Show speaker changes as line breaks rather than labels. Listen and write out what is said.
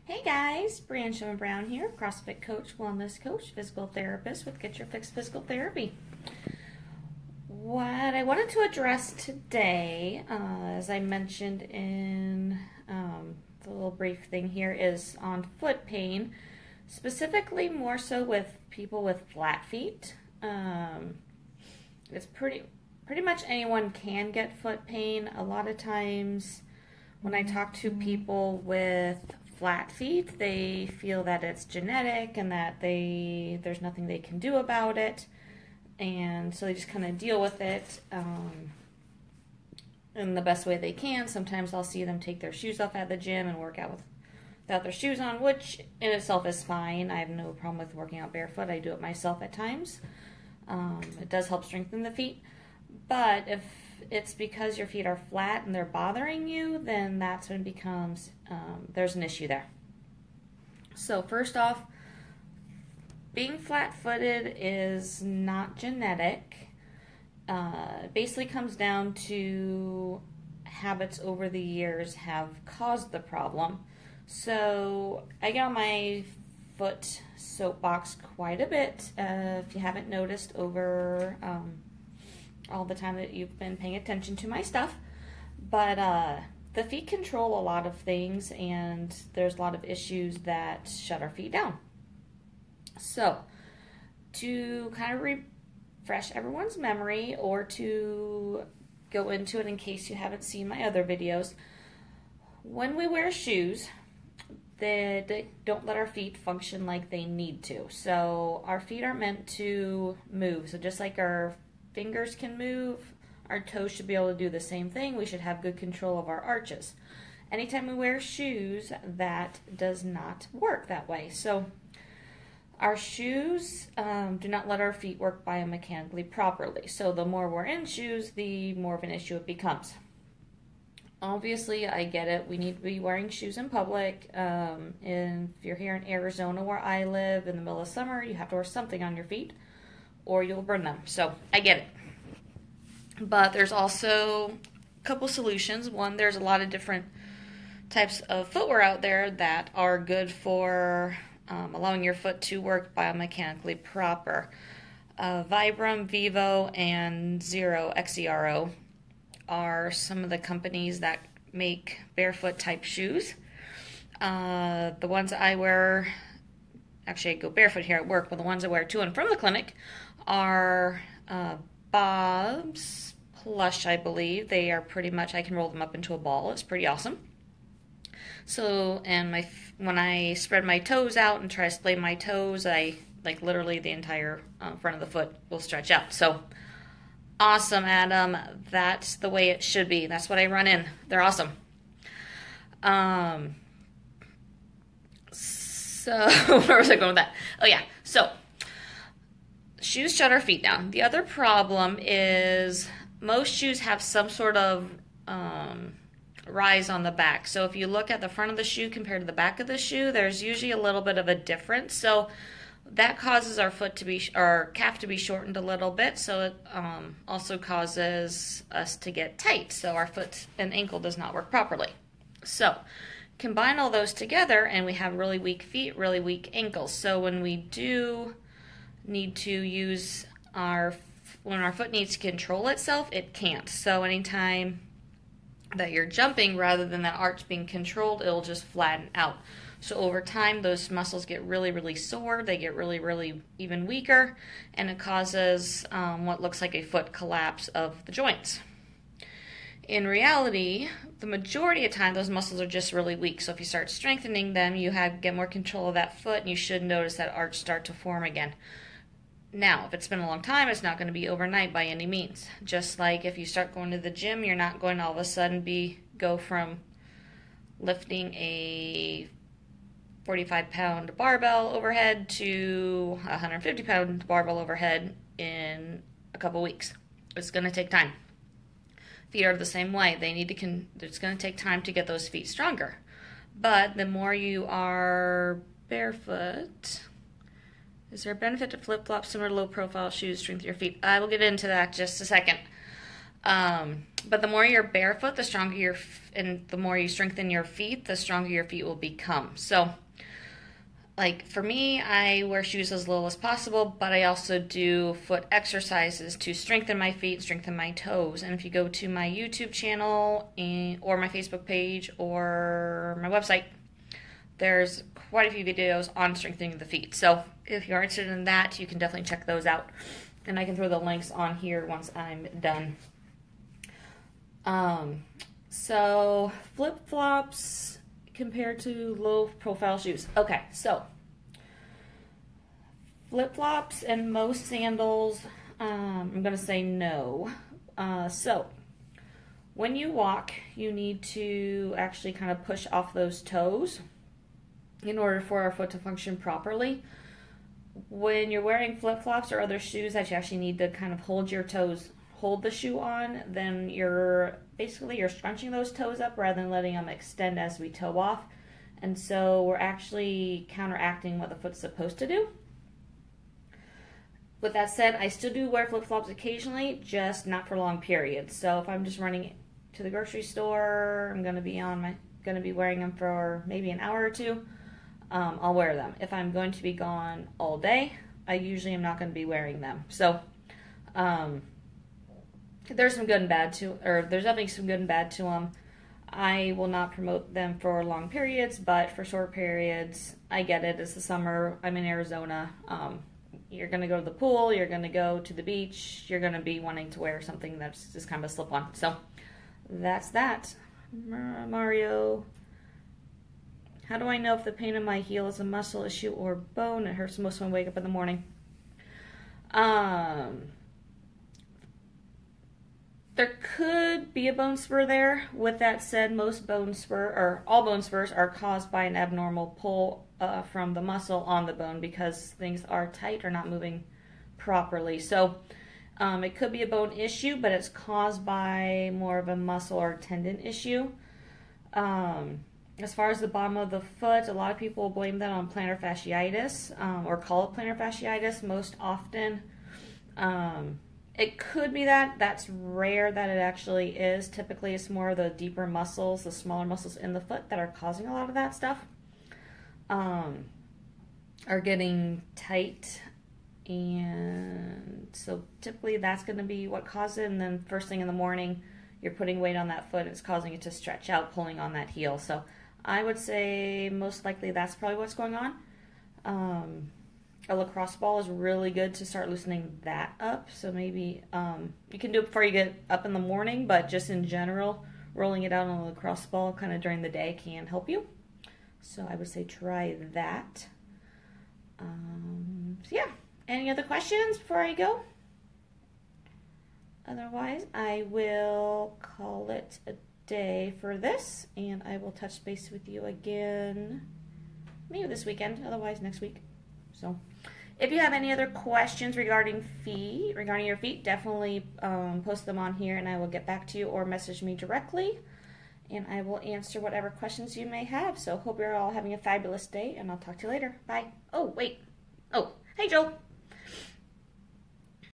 Hey guys, Brian Sherman Brown here, CrossFit coach, wellness coach, physical therapist with Get Your Fix Physical Therapy. What I wanted to address today, as I mentioned in the little brief thing here, is on foot pain, specifically more so with people with flat feet. It's pretty much anyone can get foot pain. A lot of times when I talk to people with flat feet, they feel that it's genetic and that there's nothing they can do about it, and so they just kind of deal with it in the best way they can. Sometimes I'll see them take their shoes off at the gym and work out without their shoes on, which in itself is fine. I have no problem with working out barefoot. I do it myself at times. It does help strengthen the feet, but if it's because your feet are flat and they're bothering you, then that's when it becomes, there's an issue there. So first off, being flat-footed is not genetic. It basically comes down to habits over the years have caused the problem. So I get on my foot soapbox quite a bit, if you haven't noticed over all the time that you've been paying attention to my stuff. But the feet control a lot of things, and there's a lot of issues that shut our feet down. So to kind of refresh everyone's memory, or to go into it in case you haven't seen my other videos, when we wear shoes, they don't let our feet function like they need to. So our feet are meant to move. So just like our fingers can move, our toes should be able to do the same thing. We should have good control of our arches. Anytime we wear shoes, that does not work that way. So our shoes do not let our feet work biomechanically properly. So the more we're in shoes, the more of an issue it becomes. Obviously, I get it. We need to be wearing shoes in public. And if you're here in Arizona where I live in the middle of summer, you have to wear something on your feet or you'll burn them. So I get it. But there's also a couple solutions. One, there's a lot of different types of footwear out there that are good for allowing your foot to work biomechanically proper. Vibram, Vivo, and Xero, Xero, are some of the companies that make barefoot type shoes. The ones I wear, actually I go barefoot here at work, but the ones I wear to and from the clinic are Bob's Plush, I believe. They are pretty much, I can roll them up into a ball. It's pretty awesome. So, and when I spread my toes out and try to splay my toes, like literally the entire front of the foot will stretch out. So, awesome, Adam. That's the way it should be. That's what I run in. They're awesome. So, where was I going with that? Oh, yeah. So, shoes shut our feet down. The other problem is most shoes have some sort of rise on the back. So if you look at the front of the shoe compared to the back of the shoe, there's usually a little bit of a difference. So that causes our foot to be, our calf to be shortened a little bit. So it also causes us to get tight. So our foot and ankle does not work properly. So combine all those together and we have really weak feet, really weak ankles. So when we do need to use when our foot needs to control itself, it can't. So anytime that you're jumping, rather than that arch being controlled, it'll just flatten out. So over time, those muscles get really, really sore. They get really, really even weaker, and it causes what looks like a foot collapse of the joints. In reality, the majority of the time, those muscles are just really weak. So if you start strengthening them, you get more control of that foot, and you should notice that arch start to form again. Now, if it's been a long time, it's not going to be overnight by any means. Just like if you start going to the gym, you're not going to all of a sudden go from lifting a 45-pound barbell overhead to a 150-pound barbell overhead in a couple weeks. It's going to take time. Feet are the same way. It's going to take time to get those feet stronger. But the more you are barefoot, is there a benefit to flip-flops similar to low-profile shoes to strengthen your feet? I will get into that in just a second. But the more you're barefoot, the stronger and the more you strengthen your feet, the stronger your feet will become. So, like for me, I wear shoes as little as possible, but I also do foot exercises to strengthen my feet, strengthen my toes. And if you go to my YouTube channel or my Facebook page or my website, there's quite a few videos on strengthening the feet. So if you're interested in that, you can definitely check those out. And I can throw the links on here once I'm done. So flip-flops compared to low-profile shoes. Okay, so flip-flops and most sandals, I'm going to say no. So when you walk, you need to actually kind of push off those toes in order for our foot to function properly. When you're wearing flip-flops or other shoes that you actually need to kind of hold your toes, hold the shoe on, then you're scrunching those toes up rather than letting them extend as we toe off. And so we're actually counteracting what the foot's supposed to do. With that said, I still do wear flip-flops occasionally, just not for long periods. So if I'm just running to the grocery store, I'm going to be wearing them for maybe an hour or two. I'll wear them. If I'm going to be gone all day, I usually am not going to be wearing them. So there's some good and bad there's definitely some good and bad to them. I will not promote them for long periods, but for short periods, I get it. It's the summer. I'm in Arizona. You're going to go to the pool. You're going to go to the beach. You're going to be wanting to wear something that's just kind of a slip-on. So that's that. Mario. How do I know if the pain in my heel is a muscle issue or bone? It hurts most when I wake up in the morning. There could be a bone spur there. With that said, all bone spurs are caused by an abnormal pull from the muscle on the bone because things are tight or not moving properly. So it could be a bone issue, but it's caused by more of a muscle or tendon issue. As far as the bottom of the foot, a lot of people blame that on plantar fasciitis or call it plantar fasciitis most often. It could be that. That's rare that it actually is. Typically, it's more of the deeper muscles, the smaller muscles in the foot that are causing a lot of that stuff. Are getting tight. And so typically that's going to be what causes it. And then first thing in the morning, you're putting weight on that foot. It's causing it to stretch out, pulling on that heel. So I would say most likely that's probably what's going on. A lacrosse ball is really good to start loosening that up. So maybe you can do it before you get up in the morning, but just in general, rolling it out on a lacrosse ball kind of during the day can help you. So I would say try that. So yeah, any other questions before I go? Otherwise, I will call it a day for this, and I will touch base with you again maybe this weekend, otherwise next week. So if you have any other questions regarding your feet, definitely post them on here and I will get back to you, or message me directly and I will answer whatever questions you may have. So hope you're all having a fabulous day, and I'll talk to you later. Bye. Oh, wait. Oh, hey, Joel.